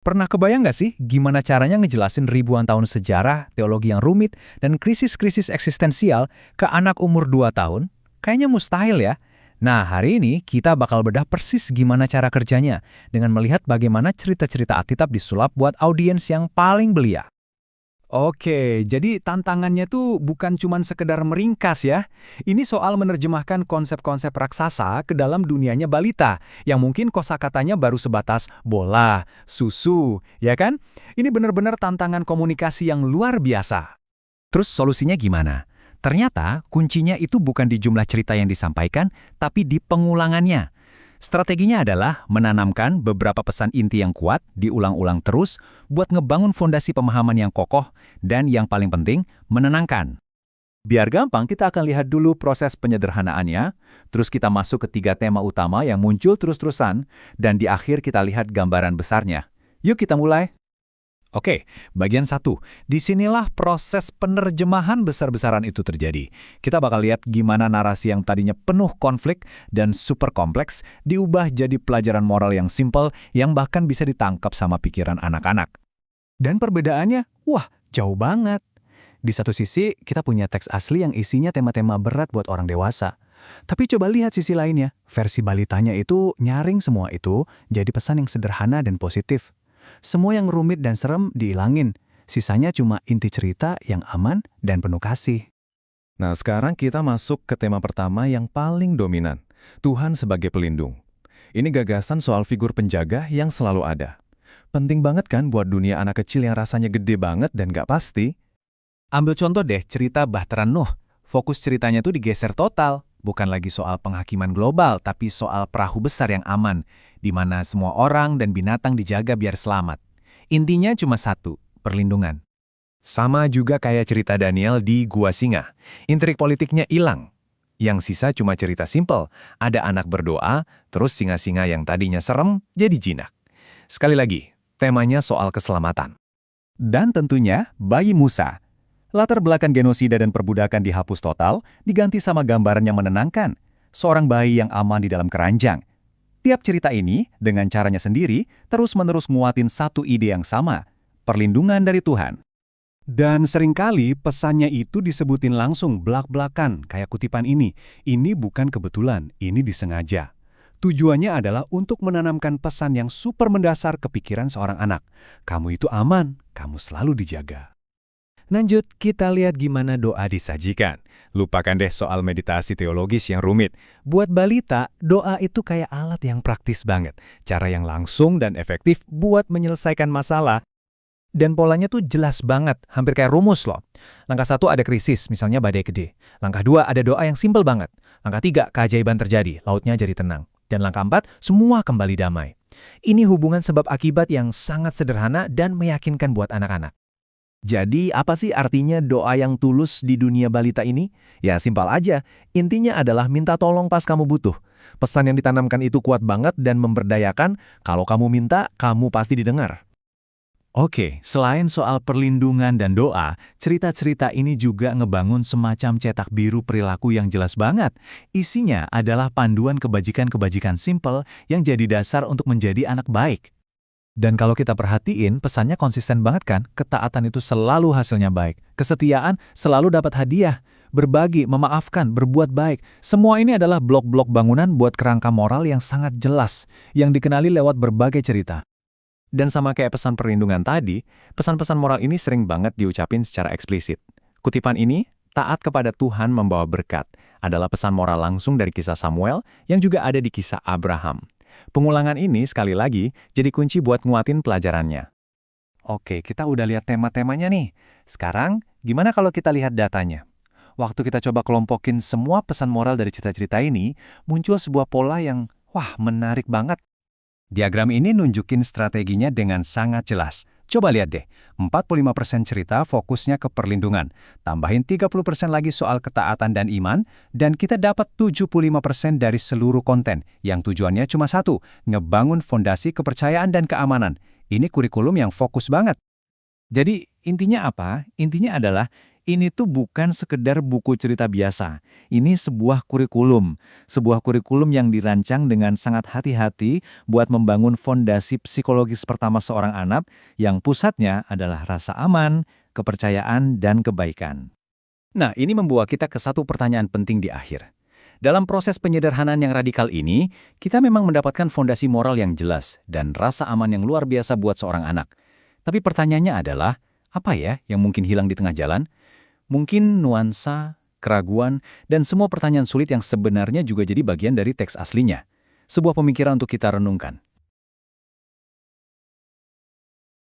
Pernah kebayang nggak sih gimana caranya ngejelasin ribuan tahun sejarah, teologi yang rumit, dan krisis-krisis eksistensial ke anak umur 2 tahun? Kayaknya mustahil ya. Nah, hari ini kita bakal bedah persis gimana cara kerjanya dengan melihat bagaimana cerita-cerita Alkitab disulap buat audiens yang paling belia. Oke, jadi tantangannya tuh bukan cuman sekedar meringkas ya. Ini soal menerjemahkan konsep-konsep raksasa ke dalam dunianya balita, yang mungkin kosakatanya baru sebatas bola, susu, ya kan? Ini benar-benar tantangan komunikasi yang luar biasa. Terus solusinya gimana? Ternyata kuncinya itu bukan di jumlah cerita yang disampaikan, tapi di pengulangannya. Strateginya adalah menanamkan beberapa pesan inti yang kuat, diulang-ulang terus, buat ngebangun fondasi pemahaman yang kokoh, dan yang paling penting, menenangkan. Biar gampang, kita akan lihat dulu proses penyederhanaannya, terus kita masuk ke 3 tema utama yang muncul terus-terusan, dan di akhir kita lihat gambaran besarnya. Yuk kita mulai. Oke, bagian 1. Disinilah proses penerjemahan besar-besaran itu terjadi. Kita bakal lihat gimana narasi yang tadinya penuh konflik dan super kompleks diubah jadi pelajaran moral yang simpel yang bahkan bisa ditangkap sama pikiran anak-anak. Dan perbedaannya, wah, jauh banget. Di satu sisi, kita punya teks asli yang isinya tema-tema berat buat orang dewasa. Tapi coba lihat sisi lainnya, versi balitanya itu nyaring semua itu jadi pesan yang sederhana dan positif. Semua yang rumit dan serem dihilangin. Sisanya cuma inti cerita yang aman dan penuh kasih. Nah, sekarang kita masuk ke tema pertama yang paling dominan, Tuhan sebagai pelindung. Ini gagasan soal figur penjaga yang selalu ada. Penting banget kan buat dunia anak kecil yang rasanya gede banget dan gak pasti? Ambil contoh deh cerita Bahtera Nuh. Fokus ceritanya tuh digeser total. Bukan lagi soal penghakiman global, tapi soal perahu besar yang aman, di mana semua orang dan binatang dijaga biar selamat. Intinya cuma satu, perlindungan. Sama juga kayak cerita Daniel di Gua Singa. Intrik politiknya hilang. Yang sisa cuma cerita simpel, ada anak berdoa, terus singa-singa yang tadinya serem jadi jinak. Sekali lagi, temanya soal keselamatan. Dan tentunya bayi Musa. Latar belakang genosida dan perbudakan dihapus total, diganti sama gambaran yang menenangkan. Seorang bayi yang aman di dalam keranjang. Tiap cerita ini, dengan caranya sendiri, terus-menerus nguatin satu ide yang sama. Perlindungan dari Tuhan. Dan seringkali pesannya itu disebutin langsung belak-belakan, kayak kutipan ini. Ini bukan kebetulan, ini disengaja. Tujuannya adalah untuk menanamkan pesan yang super mendasar ke pikiran seorang anak. Kamu itu aman, kamu selalu dijaga. Lanjut, kita lihat gimana doa disajikan. Lupakan deh soal meditasi teologis yang rumit. Buat balita, doa itu kayak alat yang praktis banget. Cara yang langsung dan efektif buat menyelesaikan masalah. Dan polanya tuh jelas banget, hampir kayak rumus loh. Langkah 1 ada krisis, misalnya badai gede. Langkah 2 ada doa yang simpel banget. Langkah 3 keajaiban terjadi, lautnya jadi tenang. Dan langkah 4 semua kembali damai. Ini hubungan sebab akibat yang sangat sederhana dan meyakinkan buat anak-anak. Jadi, apa sih artinya doa yang tulus di dunia balita ini? Ya, simpel aja. Intinya adalah minta tolong pas kamu butuh. Pesan yang ditanamkan itu kuat banget dan memberdayakan. Kalau kamu minta, kamu pasti didengar. Oke, selain soal perlindungan dan doa, cerita-cerita ini juga ngebangun semacam cetak biru perilaku yang jelas banget. Isinya adalah panduan kebajikan-kebajikan simpel yang jadi dasar untuk menjadi anak baik. Dan kalau kita perhatiin, pesannya konsisten banget kan? Ketaatan itu selalu hasilnya baik. Kesetiaan selalu dapat hadiah. Berbagi, memaafkan, berbuat baik. Semua ini adalah blok-blok bangunan buat kerangka moral yang sangat jelas, yang dikenali lewat berbagai cerita. Dan sama kayak pesan perlindungan tadi, pesan-pesan moral ini sering banget diucapin secara eksplisit. Kutipan ini, taat kepada Tuhan membawa berkat, adalah pesan moral langsung dari kisah Samuel yang juga ada di kisah Abraham. Pengulangan ini, sekali lagi, jadi kunci buat nguatin pelajarannya. Oke, kita udah lihat tema-temanya nih. Sekarang, gimana kalau kita lihat datanya? Waktu kita coba kelompokin semua pesan moral dari cerita-cerita ini, muncul sebuah pola yang, wah, menarik banget. Diagram ini nunjukin strateginya dengan sangat jelas. Coba lihat deh, 45% cerita fokusnya ke perlindungan, tambahin 30% lagi soal ketaatan dan iman, dan kita dapat 75% dari seluruh konten, yang tujuannya cuma satu, ngebangun fondasi kepercayaan dan keamanan. Ini kurikulum yang fokus banget. Jadi, intinya apa? Intinya adalah, Ini tuh bukan sekedar buku cerita biasa. Ini sebuah kurikulum. Sebuah kurikulum yang dirancang dengan sangat hati-hati buat membangun fondasi psikologis pertama seorang anak yang pusatnya adalah rasa aman, kepercayaan, dan kebaikan. Nah, ini membawa kita ke satu pertanyaan penting di akhir. Dalam proses penyederhanaan yang radikal ini, kita memang mendapatkan fondasi moral yang jelas dan rasa aman yang luar biasa buat seorang anak. Tapi pertanyaannya adalah, apa ya yang mungkin hilang di tengah jalan? Mungkin nuansa, keraguan, dan semua pertanyaan sulit yang sebenarnya juga jadi bagian dari teks aslinya. Sebuah pemikiran untuk kita renungkan.